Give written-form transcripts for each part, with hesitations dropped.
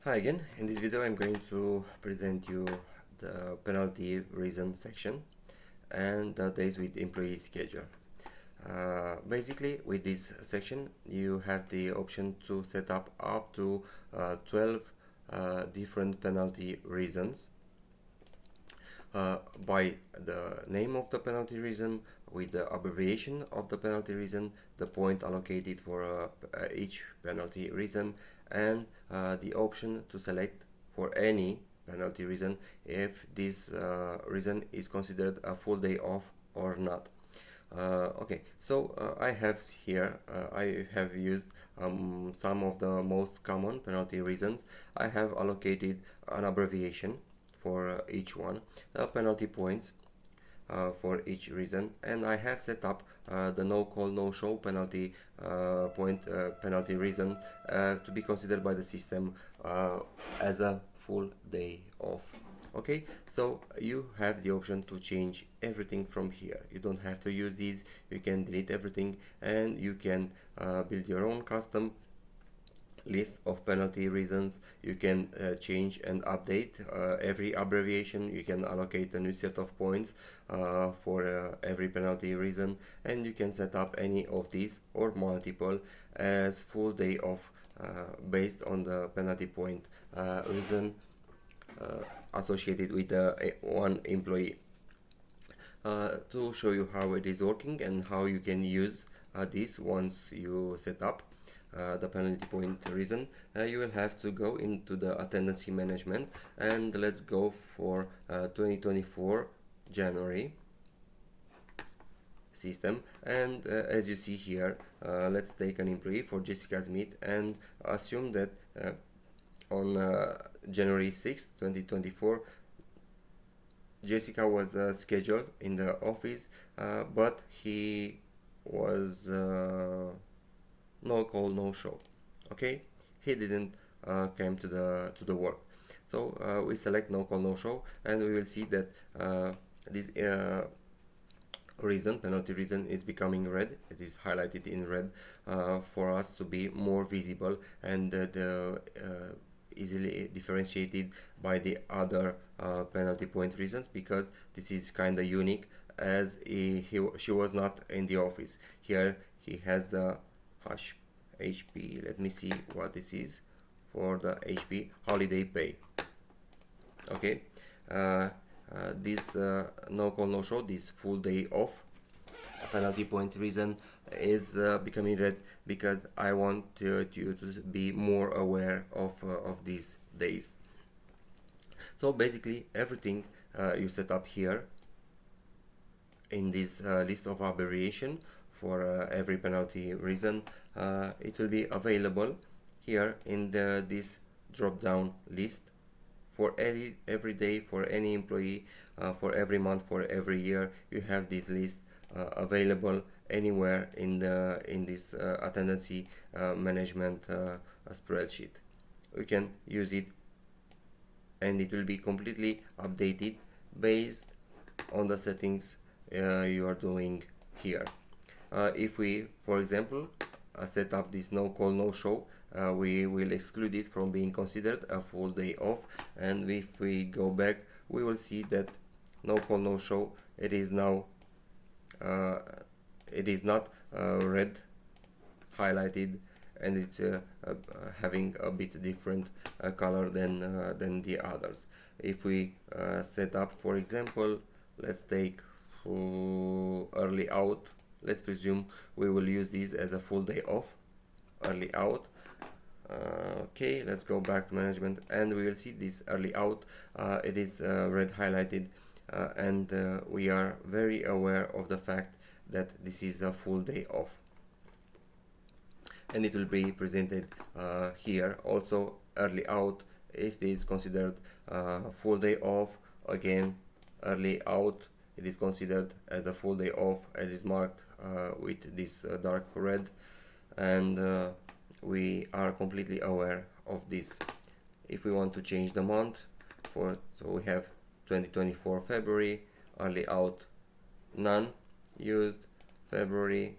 Hi again. In this video I'm going to present you the penalty reason section and the days with employee schedule. Basically with this section you have the option to set up to 12 different penalty reasons by the name of the penalty reason, with the abbreviation of the penalty reason, the point allocated for each penalty reason, and the option to select for any penalty reason if this reason is considered a full day off or not. Okay, so I have here, I have used some of the most common penalty reasons. I have allocated an abbreviation for each one, penalty points for each reason, and I have set up the no call no show penalty penalty reason to be considered by the system as a full day off. Okay, so you have the option to change everything from here. You don't have to use these, you can delete everything, and you can build your own custom list of penalty reasons. You can change and update every abbreviation. You can allocate a new set of points for every penalty reason, and you can set up any of these or multiple as full day off based on the penalty point reason associated with one employee. To show you how it is working and how you can use this once you set up the penalty point reason, you will have to go into the attendance management, and let's go for 2024 January system. And as you see here, let's take an employee for Jessica Smith and assume that on January 6th 2024 Jessica was scheduled in the office, but he was no call no show. Okay, he didn't came to the work. So we select no call no show, and we will see that this reason, penalty reason, is becoming red. It is highlighted in red for us to be more visible and easily differentiated by the other penalty point reasons, because this is kind of unique, as she was not in the office. Here he has a HP. Let me see what this is for the HP holiday pay. Okay, this no call no show, this full day off penalty point reason is becoming red because I want you to be more aware of these days. So basically everything you set up here in this list of abbreviation for every penalty reason, it will be available here in this drop down list for every day, for any employee, for every month, for every year. You have this list available anywhere in this attendance management spreadsheet. We can use it, and it will be completely updated based on the settings you are doing here. If we, for example, set up this no call no show, we will exclude it from being considered a full day off, and if we go back we will see that no call no show, it is now it is not red highlighted, and it's having a bit different color than the others. If we set up, for example, let's take early out. Let's presume we will use this as a full day off, early out. Okay, let's go back to management, and we will see this early out. It is red highlighted, and we are very aware of the fact that this is a full day off, and it will be presented here also. Early out, it is considered full day off. Again, early out, it is considered as a full day off. It is marked with this dark red, and we are completely aware of this. If we want to change the month, so we have 2024 February, early out, none used. February,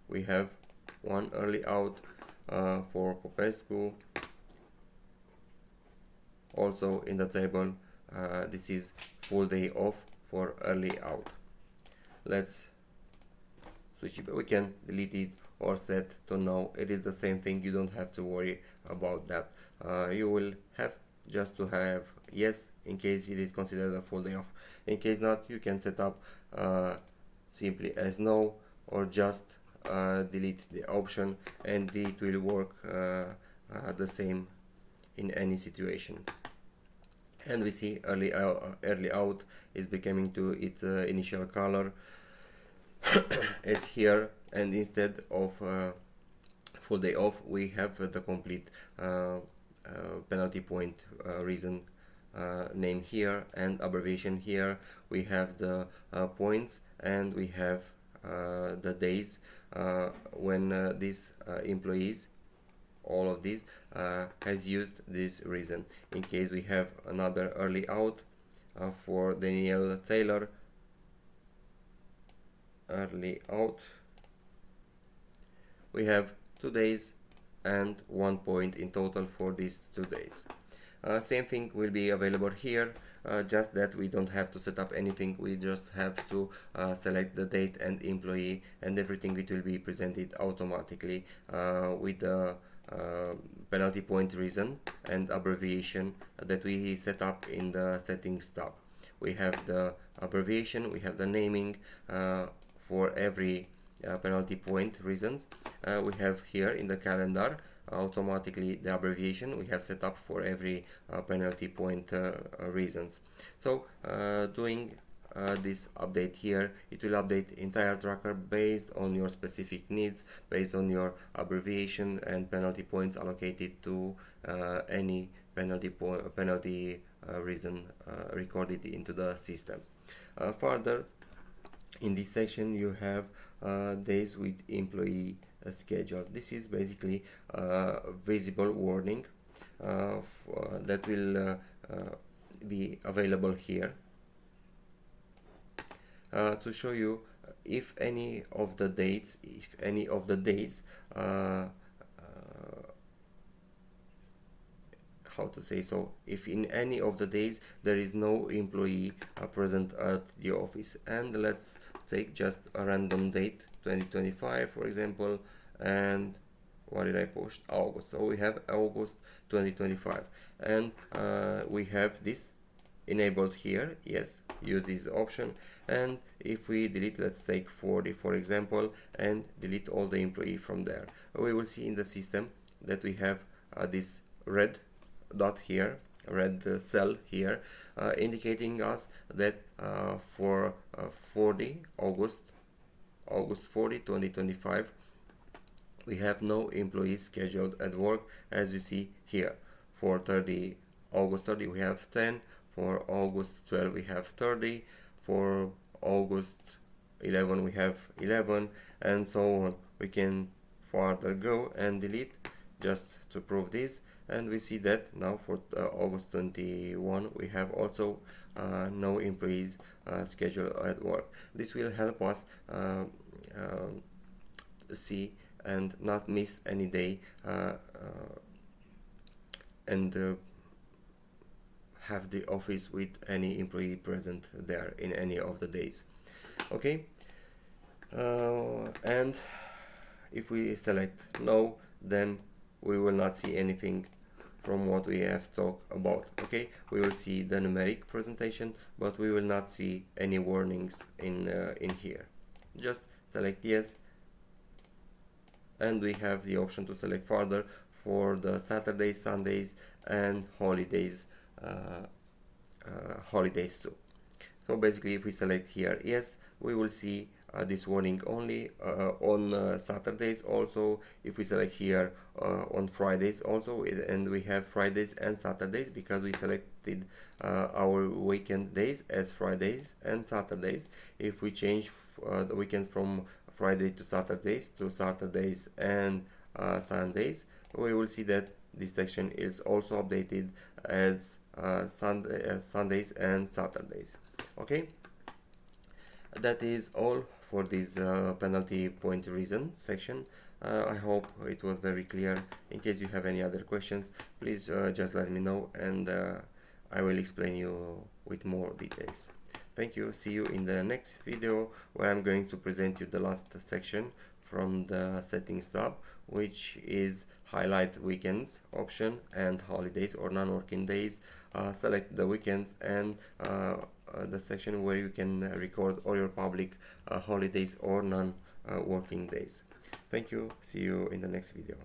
we have one early out for Popescu. Also in the table, this is full day off for early out. Let's switch it. We can delete it or set to no. It is the same thing. You don't have to worry about that. You will have just to have yes in case it is considered a full day off. In case not, you can set up simply as no, or just delete the option, and it will work the same in any situation. And we see early out is becoming to its initial color as here, and instead of full day off we have the complete penalty point reason name here and abbreviation here. We have the points, and we have the days when these employees, all of these, has used this reason. In case we have another early out for Daniel Taylor, early out, we have 2 days and 1 point in total for these 2 days. Same thing will be available here, just that we don't have to set up anything. We just have to select the date and employee, and everything it will be presented automatically with the penalty point reason and abbreviation that we set up in the settings tab. We have the abbreviation, we have the naming for every penalty point reasons. We have here in the calendar automatically the abbreviation we have set up for every penalty point reasons. So doing this update here, it will update entire tracker based on your specific needs, based on your abbreviation and penalty points allocated to any penalty reason recorded into the system. Further, in this section you have days with employee schedule. This is basically visible warning that will be available here to show you if any of the dates, if any of the days how to say, so if in any of the days there is no employee present at the office. And let's take just a random date, 2025 for example, and what did I post? August. So we have August 2025, and we have this enabled here. Yes, use this option. And if we delete, let's take 40 for example, and delete all the employee from there, we will see in the system that we have this red dot here, red cell here, indicating us that for 40 August 40 2025 we have no employees scheduled at work, as you see here. For 30 August 30 we have 10, for August 12 we have 30, for August 11 we have 11, and so on. We can further go and delete just to prove this, and we see that now for August 21 we have also no employees scheduled at work. This will help us see and not miss any day and have the office with any employee present there in any of the days. Okay, and if we select no, then we will not see anything from what we have talked about. Okay, we will see the numeric presentation, but we will not see any warnings in here. Just select yes, and we have the option to select further for the Saturdays, Sundays, and holidays too. So basically, if we select here yes, we will see this warning only on Saturdays. Also, if we select here on Fridays also, and we have Fridays and Saturdays because we selected our weekend days as Fridays and Saturdays. If we change the weekend from Friday to Saturdays and Sundays, we will see that this section is also updated as Sundays and Saturdays. Okay, that is all for this penalty point reason section. I hope it was very clear. In case you have any other questions, please just let me know, and I will explain you with more details. Thank you. See you in the next video, where I'm going to present you the last section from the settings tab, which is highlight weekends option and holidays or non-working days. Select the weekends and the section where you can record all your public holidays or non-working days. Thank you. See you in the next video.